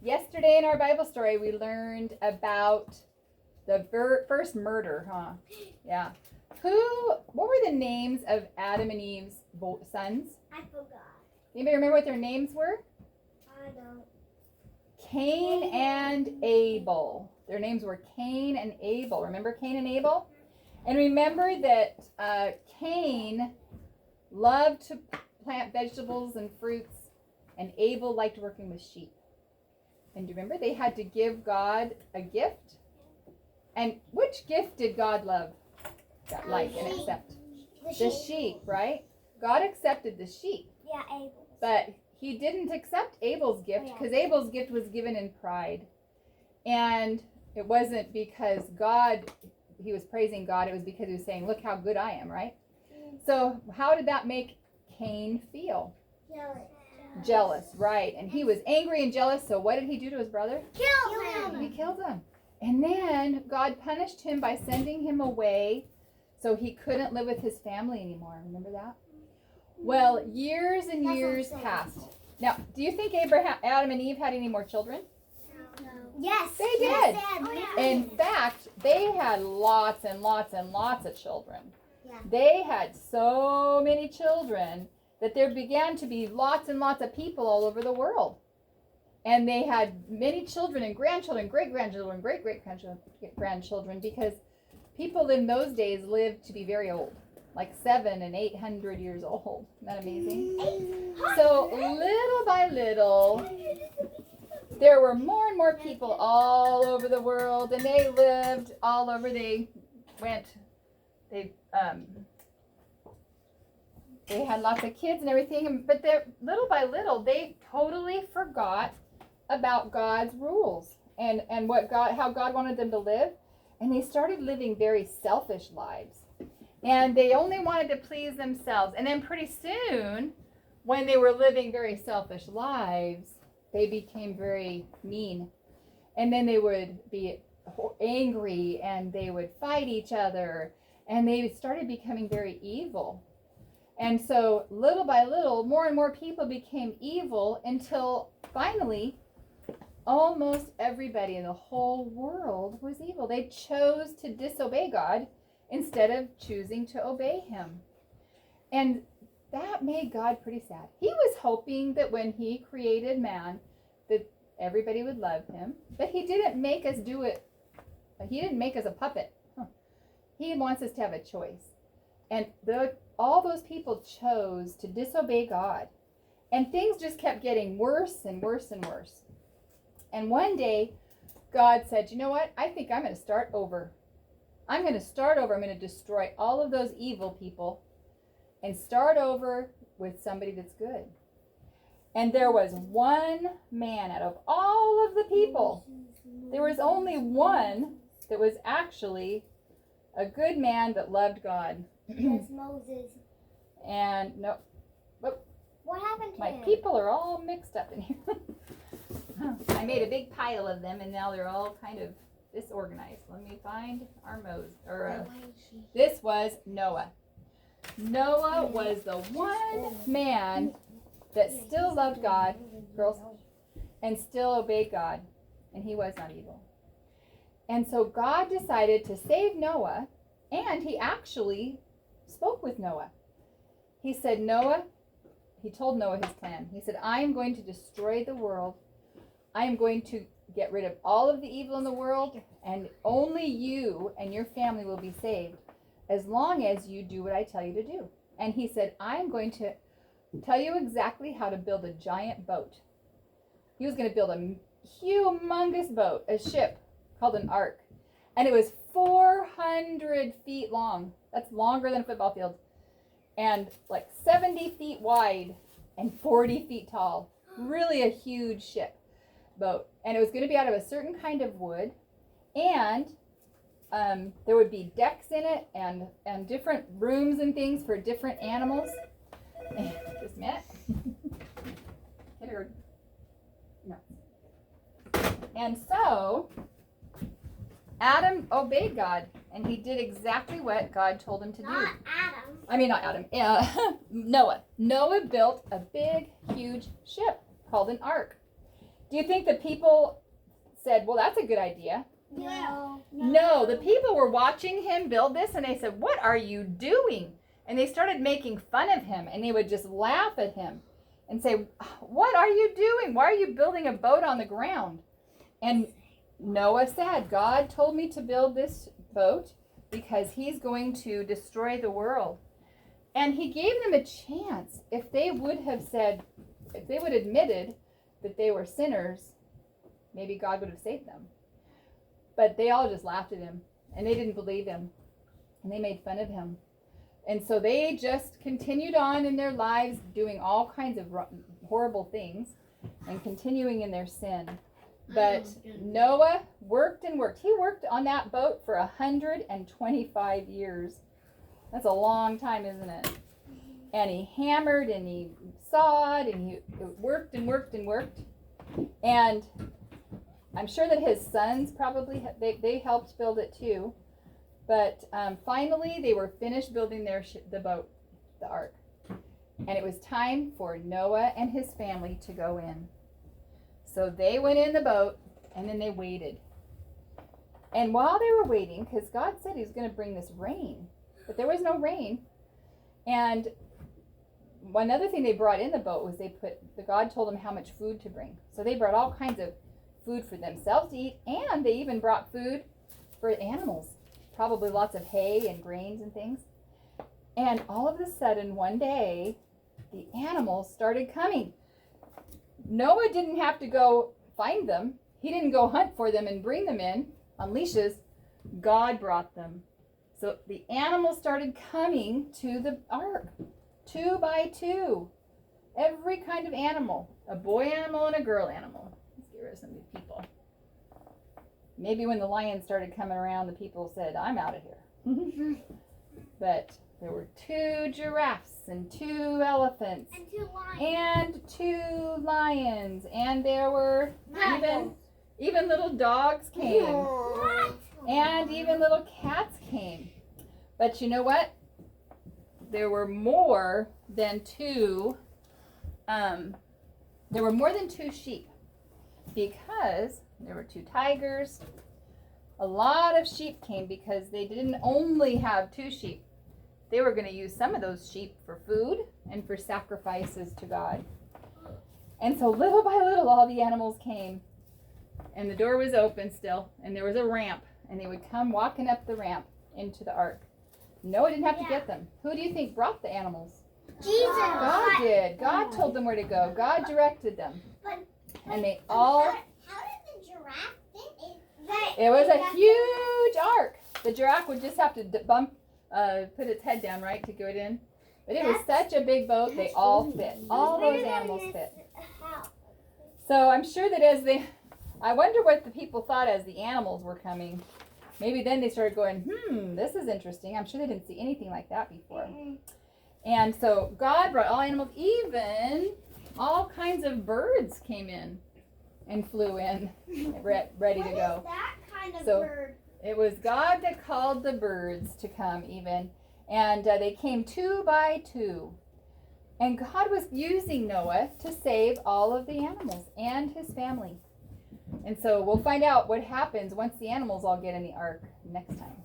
Yesterday in our Bible story, we learned about the first murder, huh? Yeah. What were the names of Adam and Eve's sons? I forgot. Anybody remember what their names were? I don't. Cain and Abel. Their names were Cain and Abel. Remember Cain and Abel? And remember that Cain loved to plant vegetables and fruits, and Abel liked working with sheep. And do you remember they had to give God a gift? And which gift did God love? Like and accept? The sheep, right? God accepted the sheep. Yeah, Abel. But he didn't accept Abel's gift because Abel's gift was given in pride. And it wasn't because he was praising God. It was because he was saying, look how good I am, right? So how did that make Cain feel? Jealous, right. And he was angry and jealous. So what did he do to his brother? Kill him. He killed him. And then God punished him by sending him away so he couldn't live with his family anymore. Remember that? Well, years and years passed. Now, do you think Adam and Eve had any more children? No. Yes. They did. Oh, yeah. In fact, they had lots and lots and lots of children. Yeah. They had so many children that there began to be lots and lots of people all over the world. And they had many children and grandchildren, great-grandchildren, great-great-grandchildren, because people in those days lived to be very old, like 700 and 800 years old. Isn't that amazing? So little by little, there were more and more people all over the world, and they lived all over. They had lots of kids and everything, but little by little, they totally forgot about God's rules and how God wanted them to live, and they started living very selfish lives, and they only wanted to please themselves. And then pretty soon, when they were living very selfish lives, they became very mean, and then they would be angry, and they would fight each other, and they started becoming very evil. And so little by little, more and more people became evil until finally almost everybody in the whole world was evil. They chose to disobey God instead of choosing to obey him. And that made God pretty sad. He was hoping that when he created man, that everybody would love him. But he didn't make us do it. He didn't make us a puppet. He wants us to have a choice. And all those people chose to disobey God. And things just kept getting worse and worse and worse. And one day, God said, you know what? I think I'm going to start over. I'm going to destroy all of those evil people and start over with somebody that's good. And there was one man out of all of the people. There was only one that was actually a good man that loved God. Yes, Moses. And no, what happened to my him? people are all mixed up in here. I made a big pile of them, and now they're all kind of disorganized. Let me find our Moses. This was Noah. Noah was the one man that still loved God, girls, and still obeyed God, and he was not evil. And so God decided to save Noah, and he actually spoke with Noah. He said, he told Noah his plan. He said, I am going to destroy the world. I am going to get rid of all of the evil in the world, and only you and your family will be saved as long as you do what I tell you to do. And he said, I'm going to tell you exactly how to build a giant boat. He was going to build a humongous boat, a ship called an ark. And it was 400 feet long. That's longer than a football field. And like 70 feet wide and 40 feet tall. Really a huge boat. And it was going to be out of a certain kind of wood. And there would be decks in it and different rooms and things for different animals. Just a minute. No. And so Adam obeyed God, and he did exactly what God told him to do. Not Adam. I mean, not Adam. Noah. Noah built a big, huge ship called an ark. Do you think the people said, well, that's a good idea? No. No, the people were watching him build this and they said, what are you doing? And they started making fun of him and they would just laugh at him and say, what are you doing? Why are you building a boat on the ground? And Noah said, God told me to build this boat because he's going to destroy the world. And he gave them a chance. If they would have said, if they would have admitted that they were sinners, maybe God would have saved them. But they all just laughed at him and they didn't believe him and they made fun of him. And so they just continued on in their lives doing all kinds of horrible things and continuing in their sin. But Noah worked and worked. He worked on that boat for 125 years. That's a long time, isn't it? And he hammered and he sawed and he worked and worked and worked. And I'm sure that his sons probably, they helped build it too. But finally, they were finished building the boat, the ark. And it was time for Noah and his family to go in. So they went in the boat, and then they waited. And while they were waiting, because God said he was going to bring this rain, but there was no rain. And one other thing they brought in the boat was God told them how much food to bring. So they brought all kinds of food for themselves to eat, and they even brought food for animals. Probably lots of hay and grains and things. And all of a sudden, one day, the animals started coming. Noah didn't have to go find them. He didn't go hunt for them and bring them in on leashes. God brought them. So the animals started coming to the ark, 2 by 2. Every kind of animal, a boy animal and a girl animal. Let's get rid of some of these people. Maybe when the lions started coming around, the people said, I'm out of here. But there were 2 giraffes and 2 elephants And 2 lions. and 2 lions, and there were Mammals. even little dogs came, What? and even little cats came. But you know what? There were more than 2. There were more than 2 sheep, because there were 2 tigers. A lot of sheep came because they didn't only have 2 sheep. They were going to use some of those sheep for food and for sacrifices to God. And so little by little, all the animals came. And the door was open still. And there was a ramp. And they would come walking up the ramp into the ark. Noah didn't have to get them. Who do you think brought the animals? Jesus. God did. God told them where to go. God directed them. And they all... How did the giraffe fit in? It was a huge ark. The giraffe would just have to put its head down, right, to get in. But it was such a big boat, they all fit. All those animals fit. So I'm sure that I wonder what the people thought as the animals were coming. Maybe then they started going, this is interesting. I'm sure they didn't see anything like that before. And so God brought all animals, even all kinds of birds came in and flew in, ready to go. What is that kind of So, bird? it was God that called the birds to come even. And they came 2 by 2. And God was using Noah to save all of the animals and his family. And so we'll find out what happens once the animals all get in the ark next time.